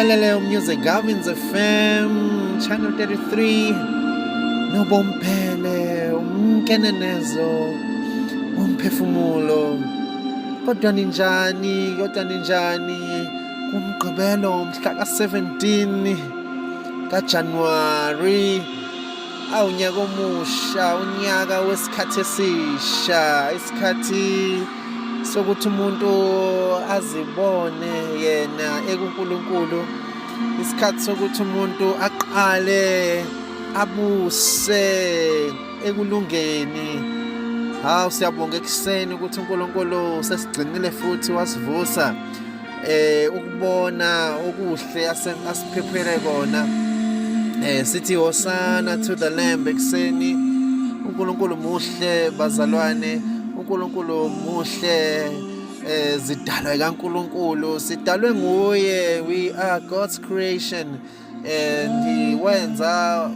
Sinilalele Music Gavins FM Channel 33 Nobomphele umkenenezo umphefumulo kodwa ninjani kumgqibelo mhla ka-17 kaJanuwari awunyaka omusha unyaka wesikhathi esisha isikhathi sokuthi umuntu azibone yena ekuNkulunkulu isikhathi sokuthi umuntu aqale abuse ekulungeni siyabonga ekuseni ukuthi uNkulunkulu sesigcinile futhi wasivusa ukubona okuhle asiphephere kona sithi hosana to the lamb ekuseni uNkulunkulu muhle bazalwane uNkulunkulu muhle zidalwa kaNkulunkulu sidalwe nguye we are God's creation and wenza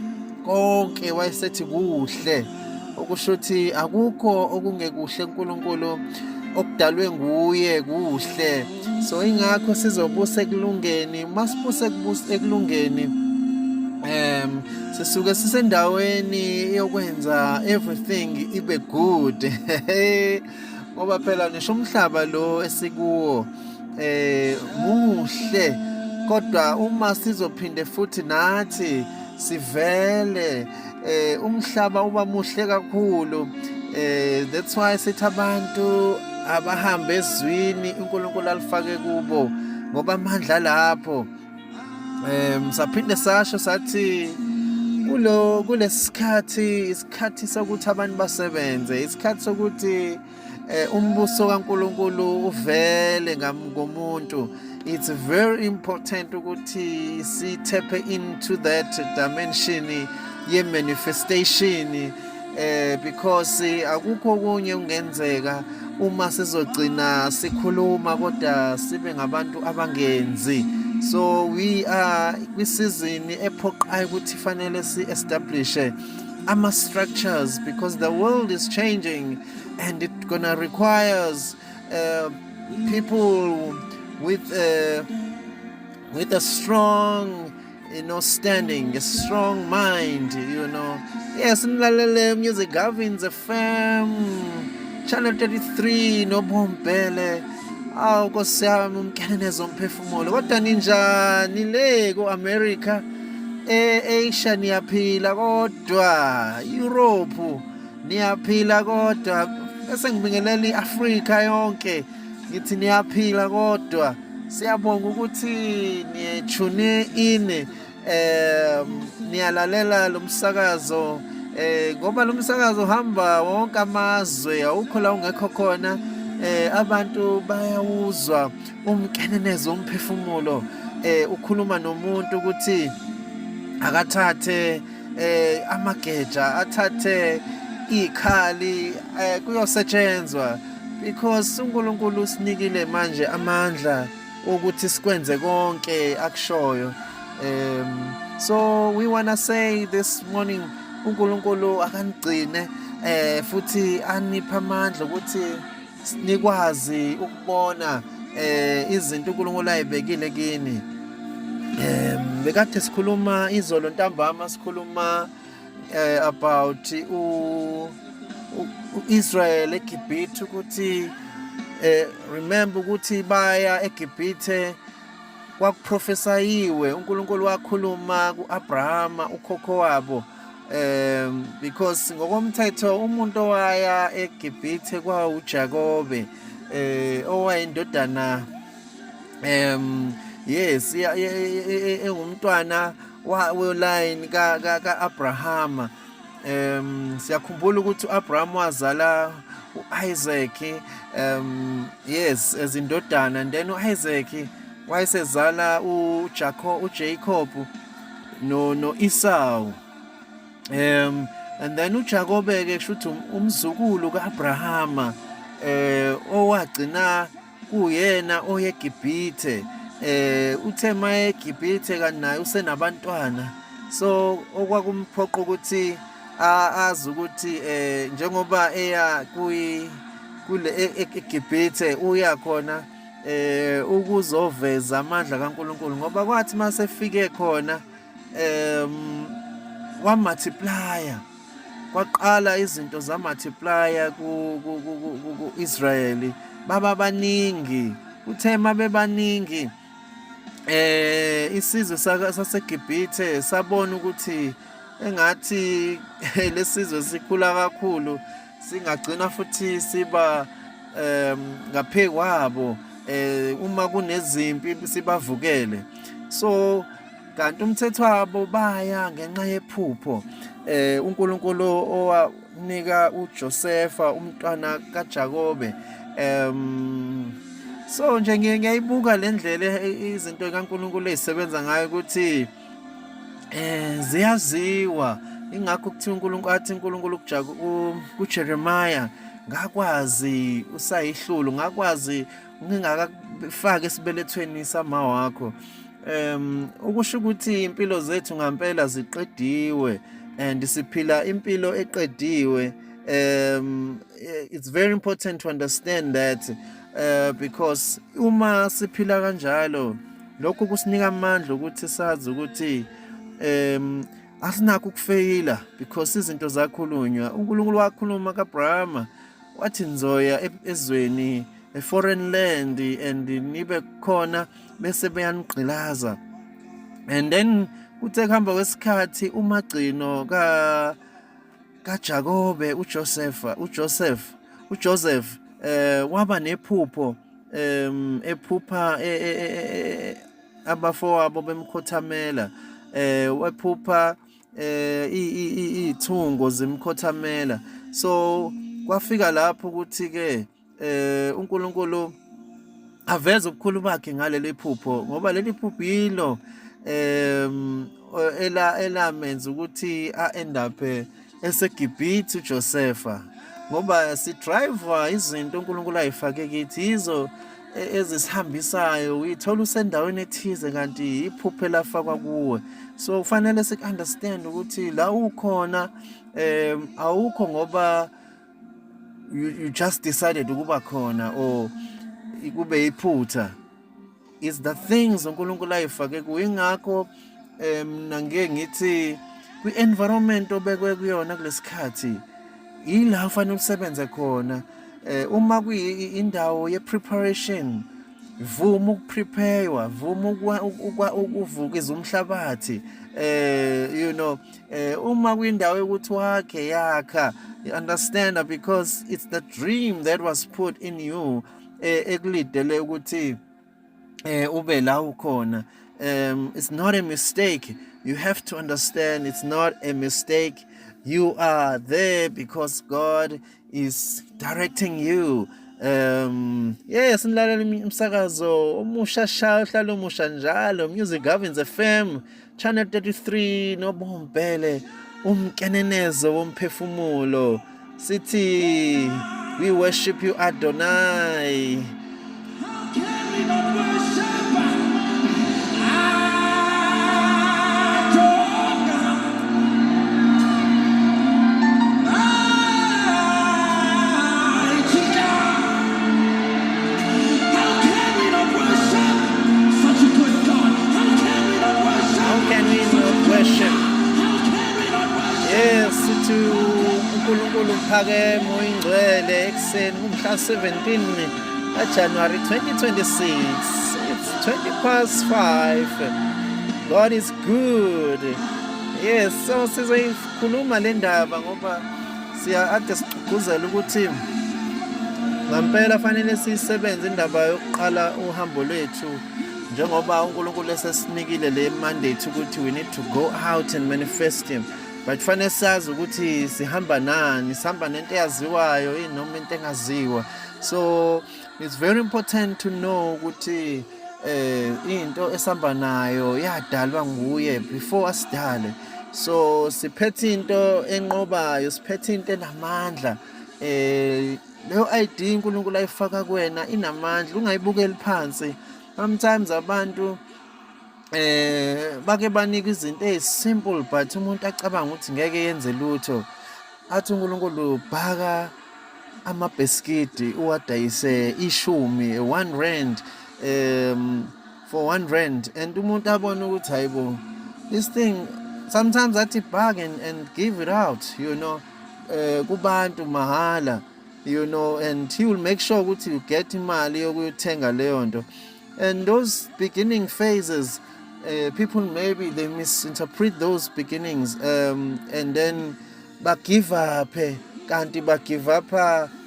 konke wayesethi kuhle okusho ukuthi akukho okungekuhle kuNkulunkulu okudalwe nguye kuhle so ingakho sizobusa ekulungeni masibusa ekulungeni sisuke sisendaweni yokwenza everything ibe good ngoba phela nisho umhlaba lo esikuwo muhle kodwa uma sizophinde futhi nathi sivele umhlaba uba muhle kakhulu that's why sithi abantu abahamba ezwini uNkulunkulu alifake kubo ngoba amandla lapho saphinde sasho sathi kulesikhathi isikhathi sokuthi abantu basebenze isikhathi sokuthi umbuso kaNkulunkulu uvele ngomuntu it's very important ukuthi sitap into that dimension ye manifestation because akukho kunye ungenzeka uma sizogcina sikhuluma kodwa sibe ngabantu abangenzi so we are kwisizini ephoqayo ukuthi fanele si-establish ama-structures because the world is changing and it's gonna requires people with a strong standing, a strong mind, Yes, Nilalele Music Gavins FM Channel 33 Nobomphele Nkosiyami umkenenezo umphefumulo kodwa ninjani le ku-America Asia niyaphila kodwa Europe niyaphila kodwa bese ngibingelela i-Afrika yonke ngithi niyaphila kodwa siyabonga ukuthi niyetune in niyalalela lo msakazo ngoba lo msakazo hamba wonke amazwe awukho la ungekho khona abantu bayawuzwa umkenenezo umphefumulo ukhuluma nomuntu ukuthi akathathe amageja athathe ikhali kuyosetshenzwa because uNkulunkulu usinikile manje amandla ukuthi sikwenze konke akushoyo so we wanna say this morning uNkulunkulu akanigcine futhi anipha amandla ukuthi nikwazi ukubona izinto uNkulunkulu ayibekile kini bekade sikhuluma izolo ntambama sikhuluma about Israel eGibhithe ukuthi remember ukuthi baya eGibhithe kwakuprofesayiwe uNkulunkulu wakhuluma kuAbrahama ukhokho wabo because ngokomthetho umuntu owaya eGibhithe kwa uJakobe owayindodana yes engumntwana weline kaAbrahama siyakhumbula ukuthi uAbraham wazala uIsaac yes ezindodana and then uIsaac wayesezala uJacob no Esau and then uJakobe ke kushuthi umzukulu kaAbrahama owagcina kuyena oyeGibhithe uthe maye eGibhithe kanaye usenabantwana so okwakumphoqa ukuthi azi ukuthi njengoba eya kule eGibhithe uya khona ukuzoveza amandla kaNkulunkulu, ngoba kwathi masefike khona wamultiplya, kwaqala izinto zamultiplya ku-Israyeli, baba baningi. Uthe mabebaningi isizwe saseGibhithe sabona ukuthi engathi lesizwe sikhula kakhulu, singagcina futhi siba ngaphekwabo uma kunezimpi sibavukele. So kanti umthetho wabo baya ngenxa yephupho uNkulunkulu owanika uJosefa umntwana kaJakobe. So nje ngiyayibuka le ndlela izinto kaNkulunkulu ezisebenza ngayo ukuthi ziyaziwa. Ingakho kuthiwa uNkulunkulu kuJeremiah, ngakwazi usayihlulu, ngakwazi ngingakafaki esibelethweni sama wakho. Ukusho ukuthi impilo zethu ngampela ziqediwe and siphila impilo eqediwe. It's very important to understand that because uma siphila kanjalo, lokho kusinika amandla ukuthi sazi ukuthi asinakho ukufeyila, because izinto zakhulunywa. uNkulunkulu wakhuluma kaAbrahama wathi nizoya ezweni, a foreign land, and nibe khona bese beyanigqilaza. And then kuthe kuhamba kwesikhathi umagcino kaJakobe uJoseph waba nephupho, ephupha abafowabo bemkhothamela, wephupha iy'thungo zimkhothamela. So kwafika lapho ukuthi-ke uNkulunkulu aveze ubukhulu bakhe ngaleli phupho, ngoba leli phupho yilo elamenza ukuthi a-end up eseGibhithe uJosefa, ngoba sidrive izinto uNkulunkulu ayifake kithi, yizo ezisihambisayo. Uyithola usendaweni ethize kanti iphupho elafakwa kuwe. So kufanele sik-understand ukuthi la ukhona awukho ngoba you just decided ukuba khona or kube iphutha. It's the things uNkulunkulu ayifake kuwe. Ingakho mina ngeke ngithi kwi-environment obekwe kuyona kulesikhathi ila ufanele usebenze khona. Uma kuyindawo ye-preparation, vuma ukupreparewa, vuma ukuvukiza umhlabathi. Uma kuyindawo yokuthi wakhe yakha, you understand, because it's the dream that was put in you ekulidele ukuthi ube la ukhona. It's not a mistake. You have to understand it's not a mistake. You are there because God is directing you. Yes, nilalela umsakazo omusha hlala omusha njalo, Music Governs FM, Channel 33, noBombele, umkenenezo womphefumulo. Sithi, we worship you, Adonai. Yes, to uNkulunkulu phakeme oyingcwele ekuseni kumhla 17 January 2026. It's 5:20. God is good. Yes, so sizoyikhuluma le ndaba ngoba ade sigqugquzela ukuthi ngampela fanele sisebenze indaba yokuqala uhambo lwethu, njengoba uNkulunkulu esesinikile le mandate ukuthi we need to go out and manifest him. But fanele sazi ukuthi sihamba nani, sihamba nento eyaziwayo noma into engaziwa. So it's very important to know ukuthi into esihamba nayo yadalwa nguye before asidale. So siphethe into enqobayo, siphethe into enamandla. Leyo ID uNkulunkulu ayifaka kuwena inamandla, ungayibukeli phansi. Sometimes abantu bake banika izinto ezisimple but umuntu acabanga ukuthi ngeke yenze lutho. Athi uNkulunkulu bhaka amabheskidi uwadayise ishumi 1 rand for 1 rand, and umuntu abona ukuthi hayibo this thing sometimes athi bargain and give it out, you know, kubantu mahala, you know, and he will make sure ukuthi you get imali yokuthenga leyo nto. And those beginning phases, people maybe they misinterpret those beginnings, and then give up, kanti give up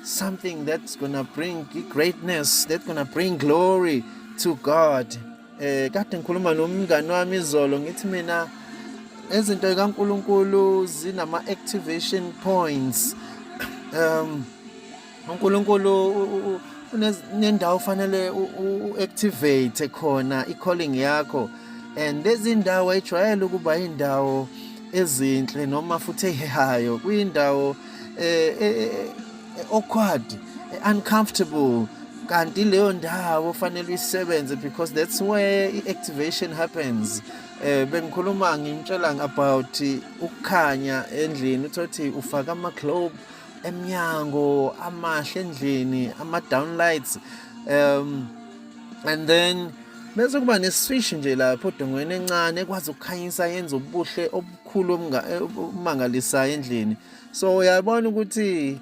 something that's gonna bring greatness, that's gonna bring glory to God. Kade ngikhuluma nomngani wami izolo ngithi mina ezinto kaNkulunkulu zinama activation points. uNkulunkulu unendawo fanele uactivate khona i-calling yakho, and lezi ndawo ejwayele ukuba indawo ezinhle noma futhi ehehayo, kuyindawo awkward, uncomfortable, kanti leyo ndawo fanele uyisebenze because that's where i-activation happens. Bengikhuluma ngimtshela about ukukhanya endlini, uthi ufaka ama-globe emnyango amahle endlini, ama-downlights, and then bese kuba neswitch nje lapho odongweni encane ekwazi ukukhanyisa yenza ubuhle obukhulu obumangalisayo endlini. So uyabona ukuthi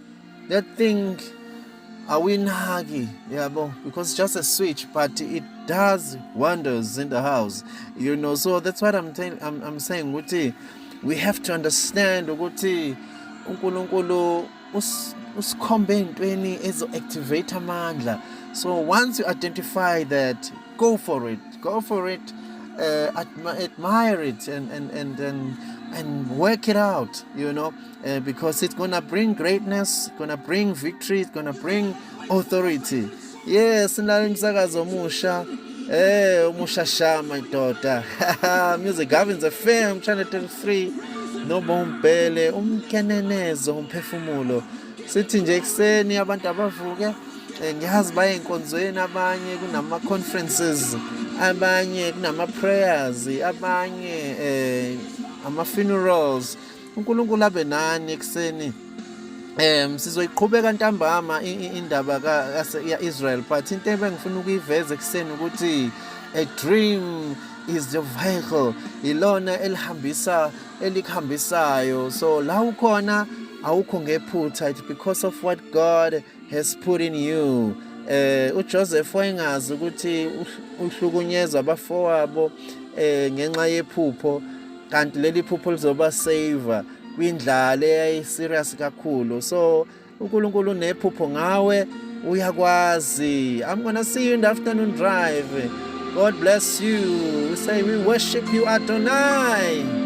that thing awinaki, yabo, because it's just a switch, but it does wonders in the house, you know. So that's what I'm saying ukuthi we have to understand ukuthi uNkulunkulu usikhombe entweni ezo-activate amandla. So once you identify that, go for it, admire it and work it out, you know, because it's gonna bring greatness, it's gonna bring victory, it's gonna bring authority. Yes, nalo umsakazo omusha, umusha shama idoda. Music Gavins FM Channel 33, noBombele, umkenenezo, umphefumulo. Sithi nje ekseni abantu abavuke, ngiyazi baye enkonzweni, abanye kunama conferences, abanye kunama prayers, abanye ama funerals. uNkulunkulu abe nani ekseni. Sizoyiqhubeka ntambama indaba ka-Israel, but into ebengifuna ukuyiveza ekseni ukuthi a dream is the vehicle, ilona elikhambisayo. So la ukhona awukho ngephutha, it's because of what God has put in you. uJoseph wayengazi ukuthi uhlukunyezwa abafowabo ngenxa yephupho, kanti leli phupho lizoba saver kwindlala eyayiserious kakhulu. So uNkulunkulu unephupho ngawe, uyakwazi. I'm gonna see you in the afternoon drive. God bless you. We say we worship you, Adonai.